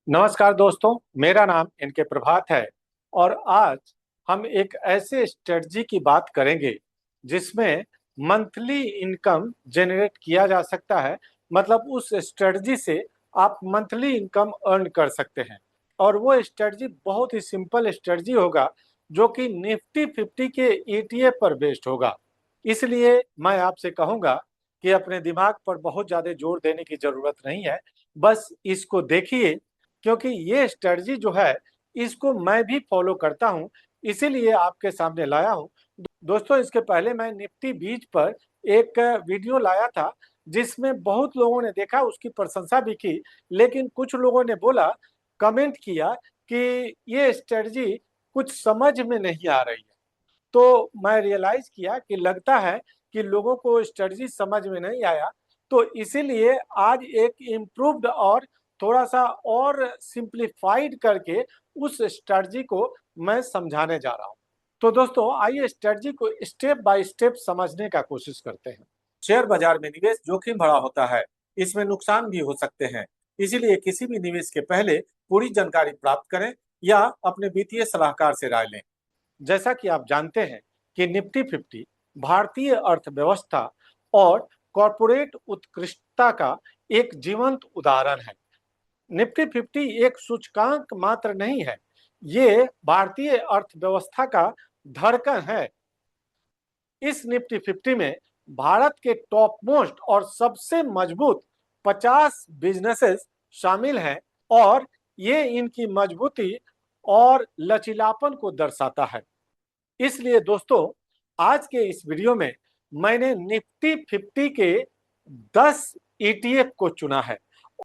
नमस्कार दोस्तों, मेरा नाम इनके प्रभात है और आज हम एक ऐसे स्ट्रेटजी की बात करेंगे जिसमें मंथली इनकम जनरेट किया जा सकता है। मतलब उस स्ट्रेटजी से आप मंथली इनकम अर्न कर सकते हैं और वो स्ट्रेटजी बहुत ही सिंपल स्ट्रेटजी होगा जो कि निफ्टी 50 के ईटीएफ पर बेस्ड होगा। इसलिए मैं आपसे कहूंगा कि अपने दिमाग पर बहुत ज़्यादा जोर देने की जरूरत नहीं है, बस इसको देखिए क्योंकि ये स्ट्रेटजी जो है इसको मैं भी फॉलो करता हूं, इसीलिए आपके सामने लाया हूं। दोस्तों, इसके पहले मैं निफ्टी बीज पर एक वीडियो लाया था जिसमें बहुत लोगों ने देखा, उसकी प्रशंसा भी की, लेकिन कुछ लोगों ने बोला, कमेंट किया कि ये स्ट्रेटजी कुछ समझ में नहीं आ रही है। तो मैं रियलाइज किया कि लगता है कि लोगों को स्ट्रेटजी समझ में नहीं आया, तो इसीलिए आज एक इम्प्रूव्ड और थोड़ा सा और सिंप्लीफाइड करके उस स्ट्रेटजी को मैं समझाने जा रहा हूं। तो दोस्तों, आइए स्ट्रेटजी को स्टेप बाय स्टेप समझने का कोशिश करते हैं। शेयर बाजार में निवेश जोखिम भरा होता है, इसमें नुकसान भी हो सकते हैं। इसीलिए किसी भी निवेश के पहले पूरी जानकारी प्राप्त करें या अपने वित्तीय सलाहकार से राय लें। जैसा कि आप जानते हैं कि निफ्टी 50 भारतीय अर्थव्यवस्था और कॉरपोरेट उत्कृष्टता का एक जीवंत उदाहरण है। निफ्टी 50 एक सूचकांक मात्र नहीं है, ये भारतीय अर्थव्यवस्था का धड़कन है। इस निफ्टी 50 में भारत के टॉप मोस्ट और सबसे मजबूत 50 बिजनेसेस शामिल हैं और ये इनकी मजबूती और लचीलापन को दर्शाता है। इसलिए दोस्तों, आज के इस वीडियो में मैंने निफ्टी 50 के 10 ईटीएफ को चुना है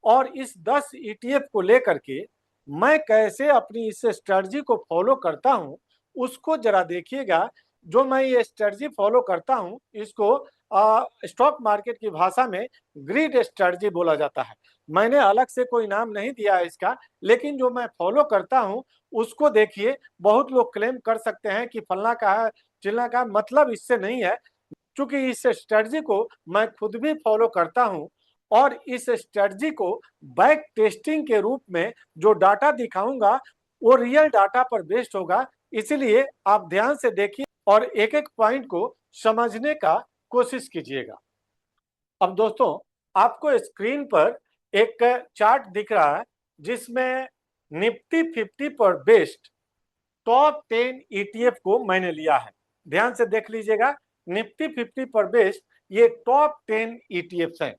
और इस 10 ईटीएफ को लेकर के मैं कैसे अपनी इस स्ट्रेटजी को फॉलो करता हूं, उसको जरा देखिएगा। जो मैं ये स्ट्रेटजी फॉलो करता हूं, इसको स्टॉक मार्केट की भाषा में ग्रिड स्ट्रेटजी बोला जाता है। मैंने अलग से कोई नाम नहीं दिया है इसका, लेकिन जो मैं फॉलो करता हूं उसको देखिए। बहुत लोग क्लेम कर सकते हैं कि फलना का है, चिलना का, मतलब इससे नहीं है। चूंकि इस स्ट्रेटजी को मैं खुद भी फॉलो करता हूं और इस स्ट्रेटजी को बैक टेस्टिंग के रूप में जो डाटा दिखाऊंगा वो रियल डाटा पर बेस्ड होगा। इसीलिए आप ध्यान से देखिए और एक एक पॉइंट को समझने का कोशिश कीजिएगा। अब दोस्तों, आपको स्क्रीन पर एक चार्ट दिख रहा है जिसमें निफ्टी 50 पर बेस्ड टॉप 10 ईटीएफ को मैंने लिया है। ध्यान से देख लीजिएगा, निफ्टी 50 पर बेस्ड ये टॉप 10 ईटीएफ हैं।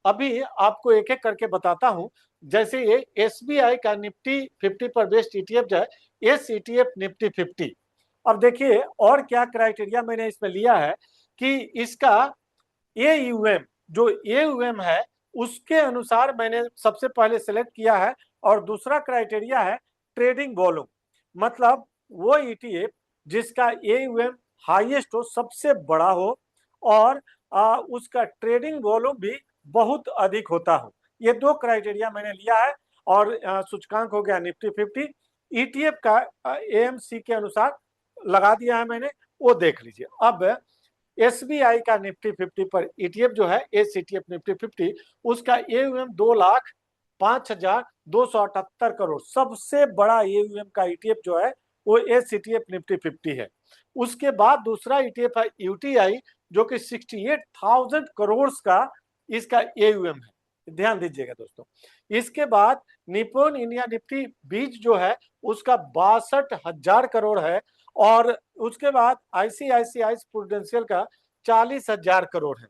अभी आपको एक एक करके बताता हूं। जैसे ये एसबीआई का निफ्टी 50 पर बेस्ड ईटीएफ जो है, एस ईटीएफ निफ्टी 50। अब देखिए और क्या क्राइटेरिया मैंने इसमें लिया है कि इसका एयूएम, जो एयूएम है उसके अनुसार मैंने सबसे पहले सेलेक्ट किया है। और दूसरा क्राइटेरिया है ट्रेडिंग वॉल्यूम, मतलब वो ईटीएफ जिसका एयूएम हाईएस्ट हो, सबसे बड़ा हो और उसका ट्रेडिंग वॉल्यूम भी बहुत अधिक होता हो। ये दो क्राइटेरिया मैंने लिया है और सूचकांक हो गया निफ्टी 50। ईटीएफ का एएमसी के अनुसार लगा दिया है मैंने, वो देख लीजिए। अब एसबीआई का निफ्टी 50 पर ईटीएफ जो है, एस ईटीएफ निफ्टी 50, उसका एयूएम 2,05,278 करोड़, सबसे बड़ा एयूएम का ईटीएफ जो है वो एस ईटीएफ निफ्टी 50 है। उसके बाद दूसरा ईटीएफ है यूटीआई, जो कि 68,000 करोड़ का इसका एयूएम है। ध्यान दीजिएगा दोस्तों। इसके बाद निप्पॉन इंडिया निफ्टी बीज जो है उसका 62,000 करोड़ है और उसके बाद आईसीआईसीआई प्रूडेंशियल का 40,000 करोड़ है।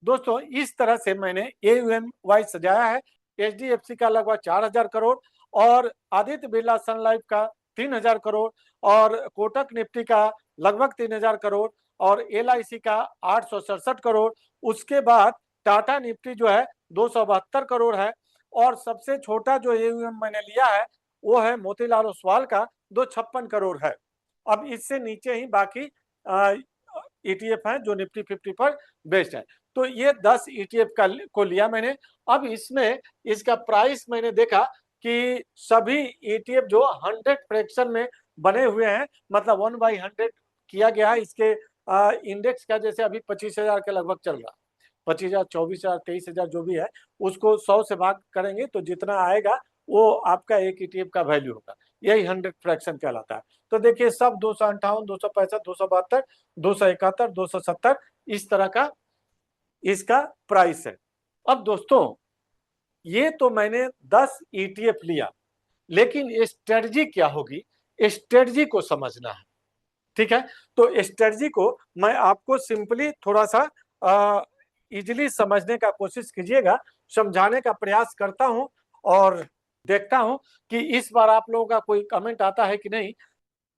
दोस्तों, इस तरह से मैंने एयूएम वाइज सजाया है। एचडीएफसी का लगभग 4,000 करोड़ और आदित्य बिरला सन लाइफ का 3,000 करोड़ और कोटक निफ्टी का लगभग 3,000 करोड़ और एलआईसी का 867 करोड़। उसके बाद टाटा निफ्टी जो है 272 करोड़ है और सबसे छोटा जो एयूएम मैंने लिया है वो है मोतीलाल ओसवाल का 256 करोड़ है। अब इससे नीचे ही बाकी ईटीएफ हैं जो निफ्टी 50 पर बेस्ड है। तो ये 10 ईटीएफ का को लिया मैंने। अब इसमें इसका प्राइस मैंने देखा कि सभी ईटीएफ जो 100 फ्रैक्शन में बने हुए हैं, मतलब 1/100 किया गया है। इसके इंडेक्स का जैसे अभी 25,000 के लगभग चल रहा है, 25,000, 24,000, 23,000 जो भी है, उसको 100 से भाग करेंगे तो जितना आएगा वो आपका एक ईटीएफ का वैल्यू होगा। यही 100 फ्रैक्शन कहलाता है। तो देखिए सब 258, 265, 272, 271, 270 इस तरह का इसका प्राइस है। अब दोस्तों ये तो मैंने 10 ईटीएफ लिया, लेकिन स्ट्रेटजी क्या होगी, स्ट्रेटजी को समझना है। ठीक है, तो स्ट्रेटजी को मैं आपको सिंपली थोड़ा सा इजिली समझने का कोशिश कीजिएगा, समझाने का प्रयास करता हूं और देखता हूं कि इस बार आप लोगों का कोई कमेंट आता है कि नहीं,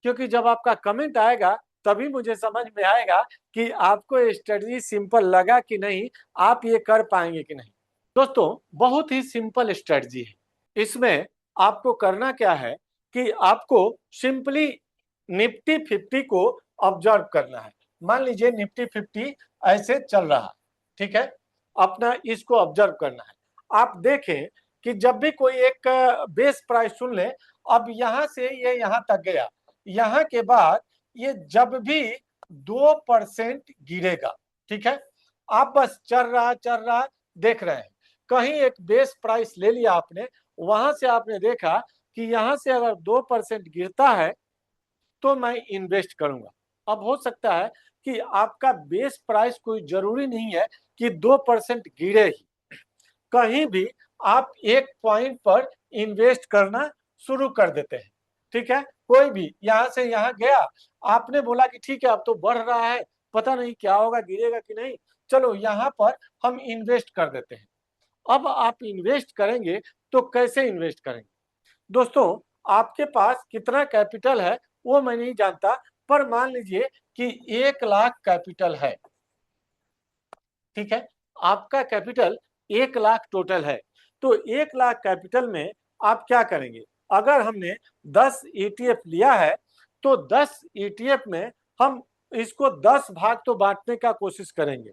क्योंकि जब आपका कमेंट आएगा तभी मुझे समझ में आएगा कि आपको स्ट्रेटजी सिंपल लगा कि नहीं, आप ये कर पाएंगे कि नहीं। दोस्तों बहुत ही सिंपल स्ट्रेटजी है। इसमें आपको करना क्या है कि आपको सिंपली निफ्टी 50 को ऑब्जर्व करना है। मान लीजिए निफ्टी 50 ऐसे चल रहा है, ठीक है, अपना इसको ऑब्जर्व करना है। आप देखें कि जब भी कोई एक बेस प्राइस सुन ले, अब यहां से ये यहां तक गया, यहां के बाद ये जब भी 2% गिरेगा, ठीक है, आप बस चल रहा देख रहे हैं। कहीं एक बेस प्राइस ले लिया आपने, वहां से आपने देखा कि यहां से अगर 2% गिरता है तो मैं इन्वेस्ट करूंगा। अब हो सकता है कि आपका बेस प्राइस कोई जरूरी नहीं है कि 2% गिरे ही, कहीं भी आप एक पॉइंट पर इन्वेस्ट करना शुरू कर देते हैं। ठीक है, कोई भी यहां से यहां गया, आपने बोला कि ठीक है अब तो बढ़ रहा है, पता नहीं क्या होगा, गिरेगा कि नहीं, चलो यहां पर हम इन्वेस्ट कर देते हैं। अब आप इन्वेस्ट करेंगे तो कैसे इन्वेस्ट करेंगे दोस्तों, आपके पास कितना कैपिटल है वो मैं नहीं जानता, पर मान लीजिए कि 1 लाख कैपिटल है, ठीक है, आपका कैपिटल 1 लाख टोटल है। तो 1 लाख कैपिटल में आप क्या करेंगे, अगर हमने 10 ईटीएफ लिया है तो 10 ईटीएफ में हम इसको 10 भाग तो बांटने का कोशिश करेंगे।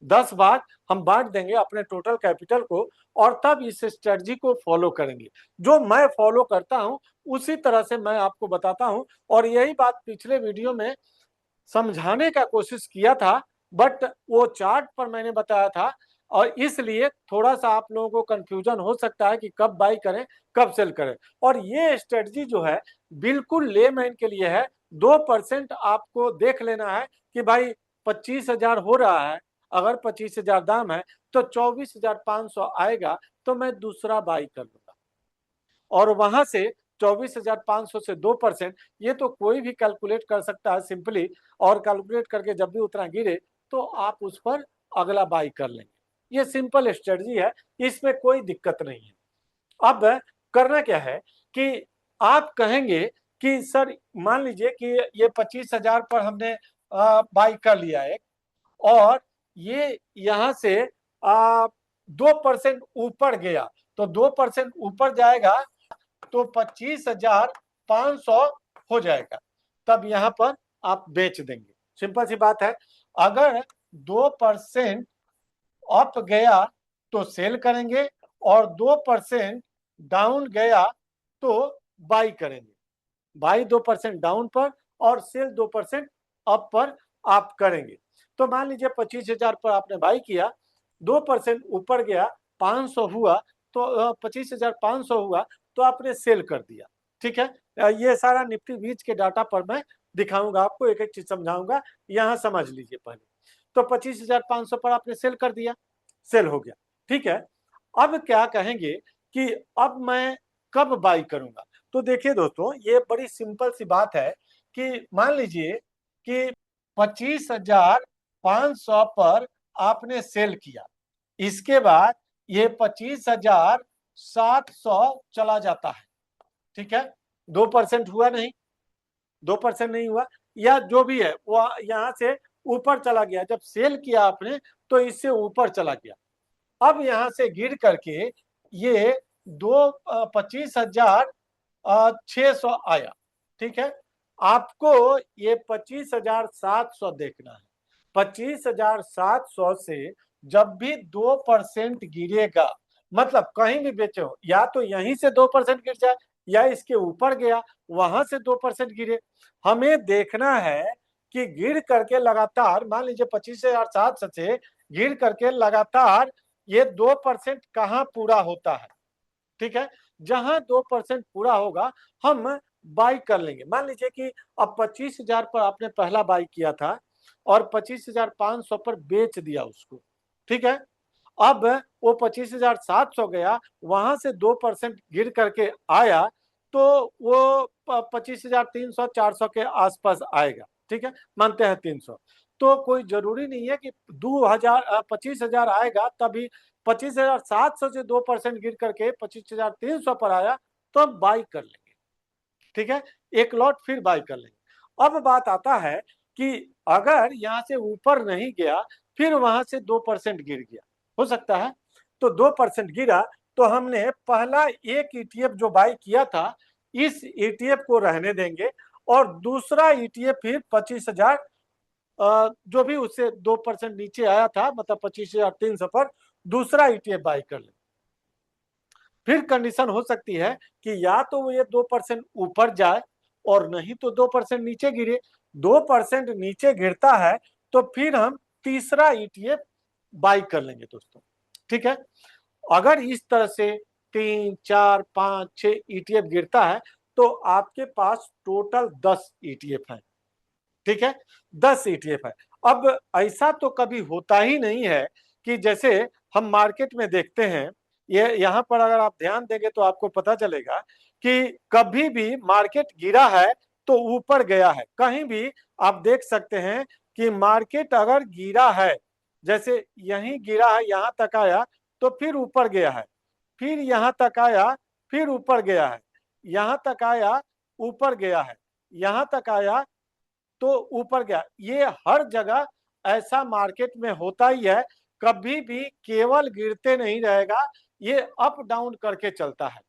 10 भाग हम बांट देंगे अपने टोटल कैपिटल को, और तब इस स्ट्रेटजी को फॉलो करेंगे। जो मैं फॉलो करता हूं उसी तरह से मैं आपको बताता हूं, और यही बात पिछले वीडियो में समझाने का कोशिश किया था, बट वो चार्ट पर मैंने बताया था, और इसलिए थोड़ा सा आप लोगों को कंफ्यूजन हो सकता है कि कब बाई करें कब सेल करें। और ये स्ट्रेटजी जो है बिल्कुल लेमैन के लिए है। 2% आपको देख लेना है कि भाई 25,000 हो रहा है, अगर 25,000 दाम है तो 24,500 आएगा तो मैं दूसरा बाई कर लूंगा, और वहां से 24,500 से 2%, ये तो कोई भी कैलकुलेट कर सकता है सिंपली, और कैलकुलेट करके जब भी उतना गिरे तो आप उस पर अगला बाई कर लेंगे। ये सिंपल स्ट्रेटजी है, इसमें कोई दिक्कत नहीं है। अब करना क्या है कि आप कहेंगे कि सर मान लीजिए कि ये 25,000 पर हमने बाई कर लिया एक, और ये यहां से 2% ऊपर गया, तो 2% ऊपर जाएगा तो 25,500 हो जाएगा, तब यहां पर आप बेच देंगे। सिंपल सी बात है, अगर 2% अप गया तो सेल करेंगे, और 2% डाउन गया तो बाई करेंगे। बाई 2% डाउन पर और सेल 2% अप पर आप करेंगे। तो मान लीजिए 25,000 पर आपने बाई किया, 2% ऊपर गया, 500 हुआ, तो 25,500 हुआ तो आपने सेल कर दिया। ठीक है, ये सारा निफ्टी बीच के डाटा पर मैं दिखाऊंगा आपको, एक एक चीज समझाऊंगा, यहां समझ लीजिए पहले। तो 25,500 पर आपने सेल कर दिया, सेल हो गया। ठीक है, अब क्या कहेंगे कि अब मैं कब बाई करूंगा। तो देखिए दोस्तों, ये बड़ी सिंपल सी बात है कि मान लीजिए कि 25,500 पर आपने सेल किया, इसके बाद ये 25,700 चला जाता है। ठीक है, 2% हुआ नहीं, 2% नहीं हुआ, या जो भी है वो यहां से ऊपर चला गया, जब सेल किया आपने तो इससे ऊपर चला गया। अब यहां से गिर करके ये 25,600 आया। ठीक है, आपको ये 25,700 देखना है। 25,700 से जब भी 2% गिरेगा, मतलब कहीं भी बेचो, या तो यहीं से 2% गिर जाए, या इसके ऊपर गया वहां से 2% गिरे, हमें देखना है कि गिर करके लगातार, मान लीजिए 25,700 से गिर करके लगातार ये 2% कहां पूरा होता है। ठीक है, जहां 2% पूरा होगा हम बाई कर लेंगे। मान लीजिए कि अब 25,000 पर आपने पहला बाई किया था और 25,500 पर बेच दिया उसको, ठीक है। अब वो 25,700 गया, वहां से 2% गिर करके आया तो वो 25,300 400 के आसपास आएगा, ठीक है, मानते हैं 300। तो कोई जरूरी नहीं है कि 2,000 25,000 आएगा तभी 25,700 से 2% गिर करके 25,300 पर आया तो हम बाई कर लेंगे, ठीक है, एक लॉट फिर बाई कर लेंगे। अब बात आता है कि अगर यहां से ऊपर नहीं गया, फिर वहां से 2% गिर गया, हो सकता है, तो 2% गिरा तो हमने पहला एक ईटीएफ जो बाई किया था इस ईटीएफ को रहने देंगे और दूसरा ईटीएफ फिर 25,000 जो भी उससे 2% नीचे आया था, मतलब 25,300 पर दूसरा ईटीएफ बाई कर ले। फिर कंडीशन हो सकती है कि या तो वो ये 2% ऊपर जाए और नहीं तो 2% नीचे गिरे। 2% नीचे गिरता है तो फिर हम तीसरा ईटीएफ बाई कर लेंगे दोस्तों, ठीक है। अगर इस तरह से 3, 4, 5, 6 ईटीएफ गिरता है तो आपके पास टोटल 10 ईटीएफ है, ठीक है, 10 ईटीएफ है। अब ऐसा तो कभी होता ही नहीं है कि जैसे हम मार्केट में देखते हैं, ये यहाँ पर अगर आप ध्यान देंगे तो आपको पता चलेगा कि कभी भी मार्केट गिरा है तो ऊपर गया है। कहीं भी आप देख सकते हैं कि मार्केट अगर गिरा है, जैसे यहीं गिरा है, यहां तक आया तो फिर ऊपर गया है, फिर यहां तक आया, फिर ऊपर गया है, यहां तक आया, ऊपर गया है, यहां तक आया तो ऊपर गया। ये हर जगह ऐसा मार्केट में होता ही है, कभी भी केवल गिरते नहीं रहेगा, ये अप डाउन करके चलता है।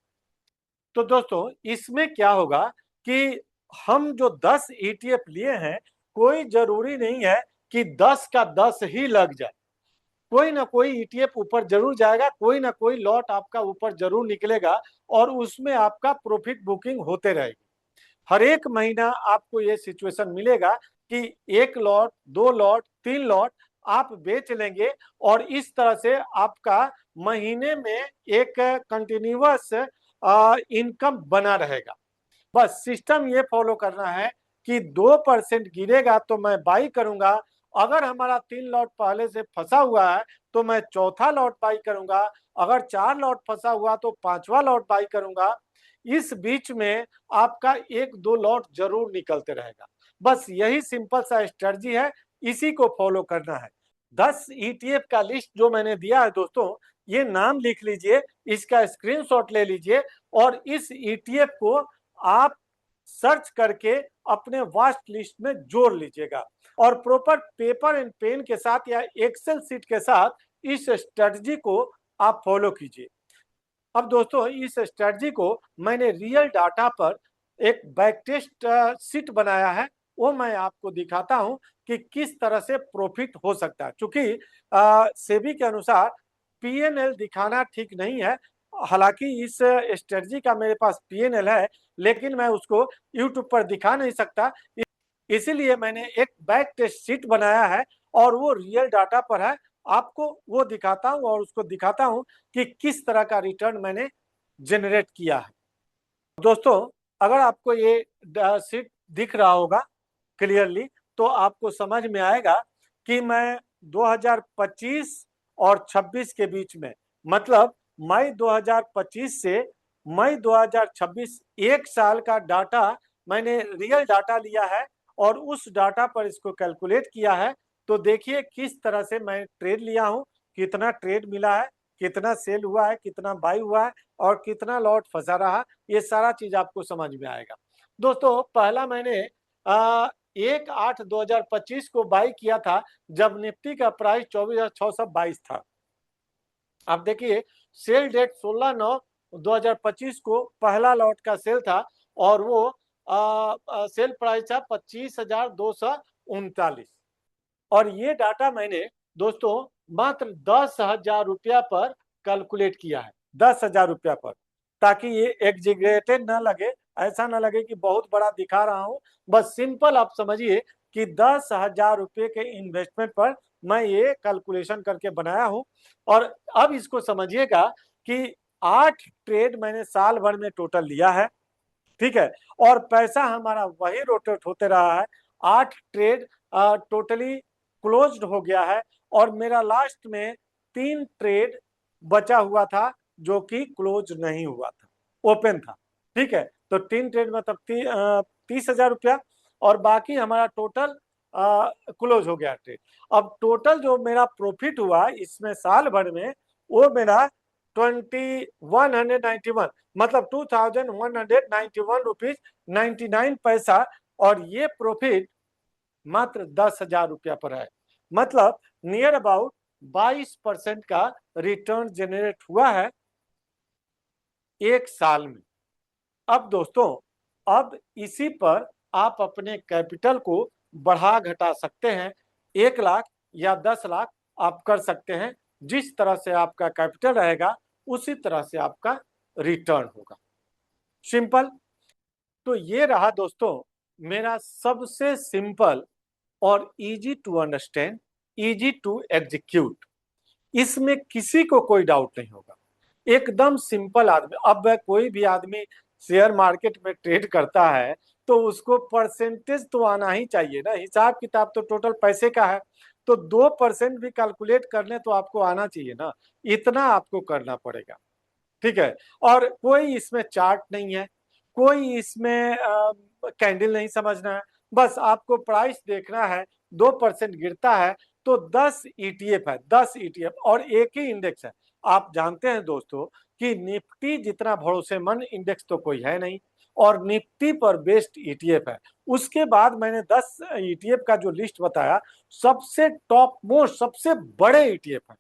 तो दोस्तों इसमें क्या होगा कि हम जो 10 ईटीएफ लिए हैं, कोई जरूरी नहीं है कि 10 का 10 ही लग जाए। कोई ना कोई ईटीएफ ऊपर जरूर जाएगा, कोई ना कोई लॉट आपका ऊपर जरूर निकलेगा और उसमें आपका प्रॉफिट बुकिंग होते रहेगी। हर एक महीना आपको ये सिचुएशन मिलेगा कि 1 लॉट, 2 लॉट, 3 लॉट आप बेच लेंगे और इस तरह से आपका महीने में एक कंटिन्यूअस इनकम बना रहेगा। बस सिस्टम ये फॉलो करना है कि 2% गिरेगा तो मैं बाई करूंगा। अगर हमारा 3 लॉट पहले से फंसा हुआ है तो मैं चौथा लॉट बाई करूंगा। अगर 4 लॉट फंसा हुआ तो पांचवा लॉट बाई करूंगा। इस बीच में आपका 1-2 लॉट जरूर निकलते रहेगा। बस यही सिंपल सा स्ट्रेटजी है, इसी को फॉलो करना है। 10 ईटीएफ का लिस्ट जो मैंने दिया है दोस्तों, ये नाम लिख लीजिए, इसका स्क्रीनशॉट ले लीजिए और इस ईटीएफ को आप सर्च करके अपने वॉच लिस्ट में जोड़ लीजिएगा और प्रॉपर पेपर एंड पेन के साथ या एक्सेल सीट के साथ इस स्ट्रेटजी को आप फॉलो कीजिए। अब दोस्तों इस स्ट्रेटजी को मैंने रियल डाटा पर एक बैक टेस्ट सीट बनाया है, वो मैं आपको दिखाता हूं कि किस तरह से प्रॉफिट हो सकता है। क्योंकि सेबी के अनुसार पीएनएल दिखाना ठीक नहीं है। हालांकि इस स्ट्रेटजी का मेरे पास पीएनएल है, लेकिन मैं उसको यूट्यूब पर दिखा नहीं सकता, इसीलिए मैंने एक बैक टेस्ट शीट बनाया है और वो रियल डाटा पर है। आपको वो दिखाता हूं और उसको दिखाता हूं कि किस तरह का रिटर्न मैंने जनरेट किया है। दोस्तों अगर आपको ये शीट दिख रहा होगा क्लियरली तो आपको समझ में आएगा कि मैं 2025 और 26 के बीच में, मतलब मई 2025 से मई 2026 एक साल का डाटा मैंने रियल डाटा लिया है और उस डाटा पर इसको कैलकुलेट किया है। तो देखिए किस तरह से मैं ट्रेड लिया हूं, कितना ट्रेड मिला है, कितना सेल हुआ है, कितना बाई हुआ है और कितना लॉट फंसा रहा, ये सारा चीज आपको समझ में आएगा। दोस्तों पहला मैंने 1/8/2025 को बाई किया था जब निफ्टी का प्राइस 24,622 था। आप देखिए सेल डेट 16/9/2025 को पहला लॉट का सेल था और वो सेल प्राइस था 25,239 और ये डाटा मैंने दोस्तों मात्र 10,000 रुपया पर कैलकुलेट किया है, 10,000 रुपया पर, ताकि ये एग्जीगरेटेड ना लगे, ऐसा ना लगे कि बहुत बड़ा दिखा रहा हूं। बस सिंपल आप समझिए कि 10,000 रुपये के इन्वेस्टमेंट पर मैं ये कैलकुलेशन करके बनाया हूं। और अब इसको समझिएगा कि 8 ट्रेड मैंने साल भर में टोटल लिया है, ठीक है, और पैसा हमारा वही रोटेट होते रहा है। 8 ट्रेड टोटली क्लोज्ड हो गया है और मेरा लास्ट में 3 ट्रेड बचा हुआ था जो कि क्लोज नहीं हुआ था, ओपन था, ठीक है। तो 3 ट्रेड मतलब 30,000 रुपया और बाकी हमारा टोटल क्लोज हो गया ट्रेड। अब टोटल जो मेरा प्रॉफिट हुआ इसमें साल भर में वो मेरा 2191 मतलब 2191 रुपीज 99 पैसा, और ये प्रॉफिट मात्र 10,000 रुपया पर है। मतलब नियर अबाउट 22% का रिटर्न जनरेट हुआ है एक साल में। अब दोस्तों, अब इसी पर आप अपने कैपिटल को बढ़ा घटा सकते हैं। 1 लाख या 10 लाख आप कर सकते हैं। जिस तरह से आपका कैपिटल रहेगा उसी तरह से आपका रिटर्न होगा। सिंपल। तो ये रहा दोस्तों मेरा सबसे सिंपल और easy to understand, easy to execute. इसमें किसी को कोई डाउट नहीं होगा, एकदम सिंपल आदमी। अब कोई भी आदमी शेयर मार्केट में ट्रेड करता है तो उसको परसेंटेज तो आना ही चाहिए ना, हिसाब किताब तो टोटल पैसे का है, तो 2% भी कैलकुलेट करने तो आपको आना चाहिए ना, इतना आपको करना पड़ेगा, ठीक है। और कोई इसमें चार्ट नहीं है, कोई इसमें कैंडल नहीं समझना है, बस आपको प्राइस देखना है। 2% गिरता है तो 10 ईटीएफ है, 10 ईटीएफ और एक ही इंडेक्स है। आप जानते हैं दोस्तों कि निफ्टी जितना भरोसेमंद इंडेक्स तो कोई है नहीं, और निफ्टी पर बेस्ड ईटीएफ है। उसके बाद मैंने 10 ईटीएफ का जो लिस्ट बताया, सबसे टॉप मोस्ट सबसे बड़े ईटीएफ है।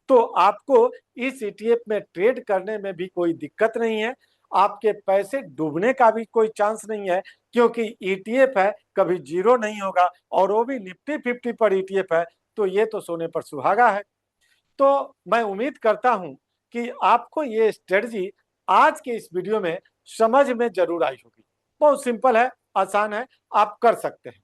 तो आपको इस ईटीएफ में ट्रेड करने में भी कोई दिक्कत नहीं है, आपके पैसे डूबने का भी कोई चांस नहीं है, क्योंकि ईटीएफ है, कभी जीरो नहीं होगा, और वो भी निफ्टी 50 पर ईटीएफ है, तो ये तो सोने पर सुहागा है। तो मैं उम्मीद करता हूं कि आपको ये स्ट्रेटजी आज के इस वीडियो में समझ में जरूर आई होगी। बहुत सिंपल है, आसान है, आप कर सकते हैं,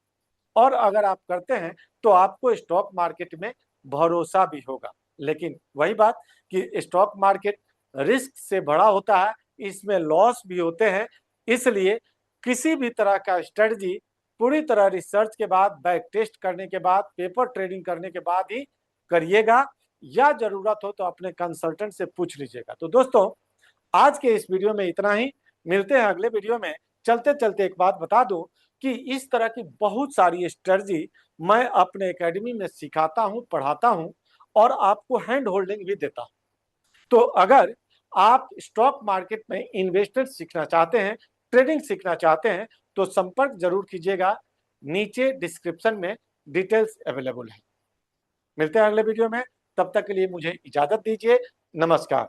और अगर आप करते हैं तो आपको स्टॉक मार्केट में भरोसा भी होगा। लेकिन वही बात कि स्टॉक मार्केट रिस्क से बड़ा होता है, इसमें लॉस भी होते हैं, इसलिए किसी भी तरह का स्ट्रेटजी पूरी तरह रिसर्च के बाद, बैक टेस्ट करने के बाद, पेपर ट्रेडिंग करने के बाद ही करिएगा, या जरूरत हो तो अपने कंसल्टेंट से पूछ लीजिएगा। तो दोस्तों, आज के इस वीडियो में इतना ही, मिलते हैं अगले वीडियो में। चलते चलते एक बात बता दूं कि इस तरह की बहुत सारी स्ट्रेटजी मैं अपने एकेडमी में सिखाता हूं, पढ़ाता हूं, और आपको हैंड होल्डिंग भी देता हूं। तो अगर आप स्टॉक मार्केट में इन्वेस्टमेंट सीखना चाहते हैं, ट्रेडिंग सीखना चाहते हैं, तो संपर्क जरूर कीजिएगा, नीचे डिस्क्रिप्शन में डिटेल्स अवेलेबल है। मिलते हैं अगले वीडियो में, तब तक के लिए मुझे इजाजत दीजिए। नमस्कार।